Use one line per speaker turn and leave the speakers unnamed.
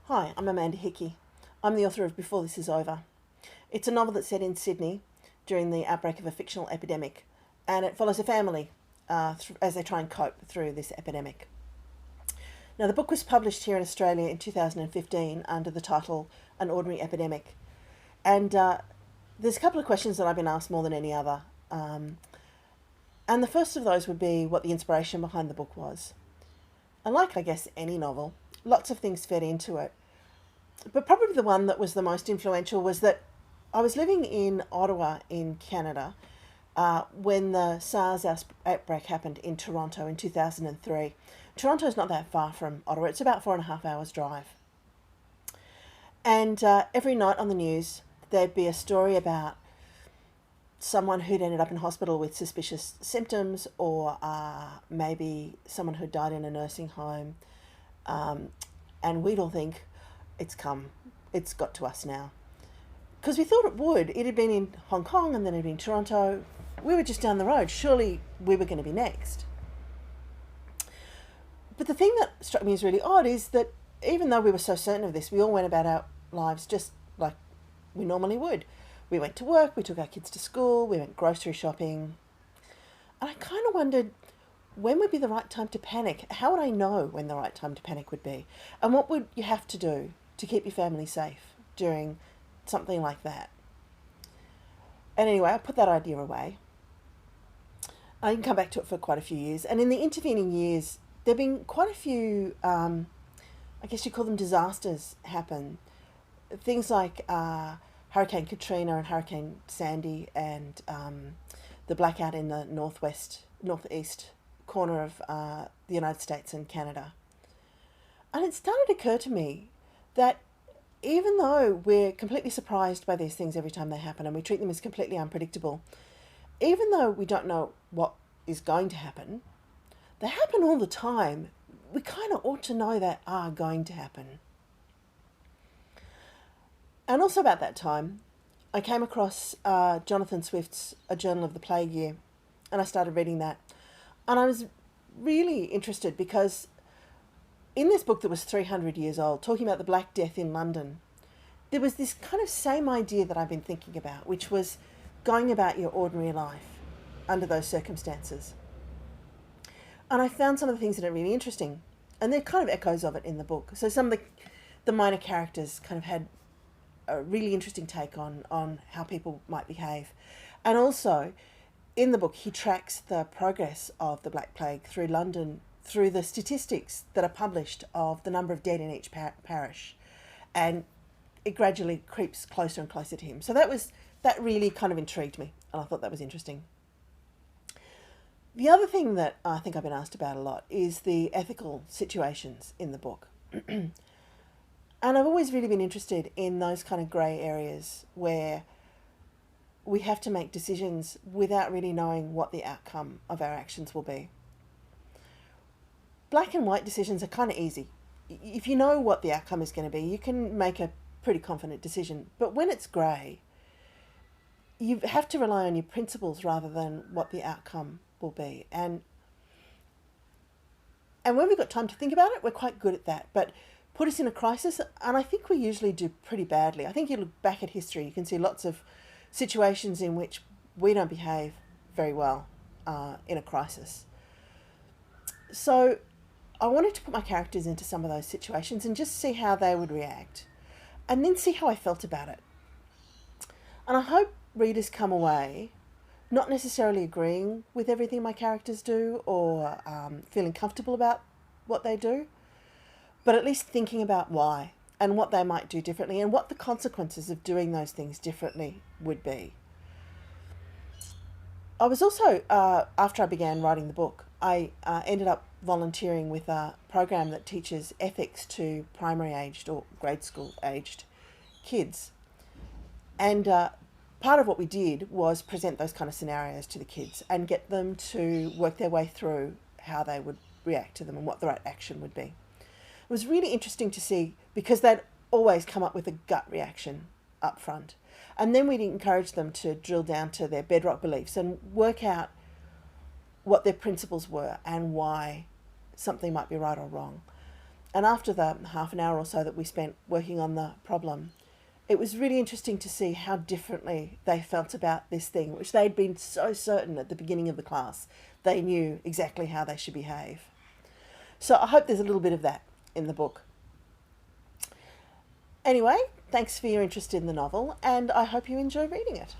Hi, I'm Amanda Hickie. I'm the author of Before This Is Over. It's a novel that's set in Sydney during the outbreak of a fictional epidemic, and it follows a family as they try and cope through this epidemic. Now, the book was published here in Australia in 2015 under the title An Ordinary Epidemic, and there's a couple of questions that I've been asked more than any other, and the first of those would be what the inspiration behind the book was. And like, I guess, any novel, lots of things fed into it. But probably the one that was the most influential was that I was living in Ottawa in Canada when the SARS outbreak happened in Toronto in 2003. Toronto's not that far from Ottawa. It's about 4.5 hours drive. And every night on the news, there'd be a story about someone who'd ended up in hospital with suspicious symptoms, or maybe someone who'd died in a nursing home. And we'd all think, it's got to us now. Because we thought it would. It had been in Hong Kong and then it had been in Toronto. We were just down the road. Surely we were going to be next. But the thing that struck me as really odd is that even though we were so certain of this, we all went about our lives just like we normally would. We went to work, we took our kids to school, we went grocery shopping. And I kind of wondered, when would be the right time to panic? How would I know when the right time to panic would be? And what would you have to do to keep your family safe during something like that? And anyway, I put that idea away. I didn't come back to it for quite a few years. And in the intervening years, there have been quite a few, I guess you call them disasters, happen. Things like Hurricane Katrina and Hurricane Sandy, and the blackout in the northeast corner of the United States and Canada. And it started to occur to me that even though we're completely surprised by these things every time they happen and we treat them as completely unpredictable, even though we don't know what is going to happen, they happen all the time. We kind of ought to know they are going to happen. And also about that time, I came across Jonathan Swift's A Journal of the Plague Year, and I started reading that. And I was really interested because in this book that was 300 years old, talking about the Black Death in London, there was this kind of same idea that I've been thinking about, which was going about your ordinary life under those circumstances. And I found some of the things that are really interesting, and they're kind of echoes of it in the book. So some of the minor characters kind of had a really interesting take on how people might behave. And also, in the book, he tracks the progress of the Black Plague through London, through the statistics that are published of the number of dead in each parish. And it gradually creeps closer and closer to him. So that really kind of intrigued me, and I thought that was interesting. The other thing that I think I've been asked about a lot is the ethical situations in the book. And I've always really been interested in those kind of grey areas where we have to make decisions without really knowing what the outcome of our actions will be. Black and white decisions are kind of easy. If you know what the outcome is going to be, you can make a pretty confident decision. But when it's grey, you have to rely on your principles rather than what the outcome will be. And when we've got time to think about it, we're quite good at that. But put us in a crisis, and I think we usually do pretty badly. I think you look back at history, you can see lots of situations in which we don't behave very well in a crisis. So I wanted to put my characters into some of those situations and just see how they would react, and then see how I felt about it. And I hope readers come away not necessarily agreeing with everything my characters do or feeling comfortable about what they do, but at least thinking about why and what they might do differently and what the consequences of doing those things differently would be. I was also, after I began writing the book, I ended up volunteering with a program that teaches ethics to primary aged or grade school aged kids. And part of what we did was present those kind of scenarios to the kids and get them to work their way through how they would react to them and what the right action would be. It was really interesting to see because they'd always come up with a gut reaction up front. And then we'd encourage them to drill down to their bedrock beliefs and work out what their principles were and why something might be right or wrong. And after the half an hour or so that we spent working on the problem, it was really interesting to see how differently they felt about this thing, which they'd been so certain at the beginning of the class. They knew exactly how they should behave. So I hope there's a little bit of that in the book. Anyway, thanks for your interest in the novel, and I hope you enjoy reading it.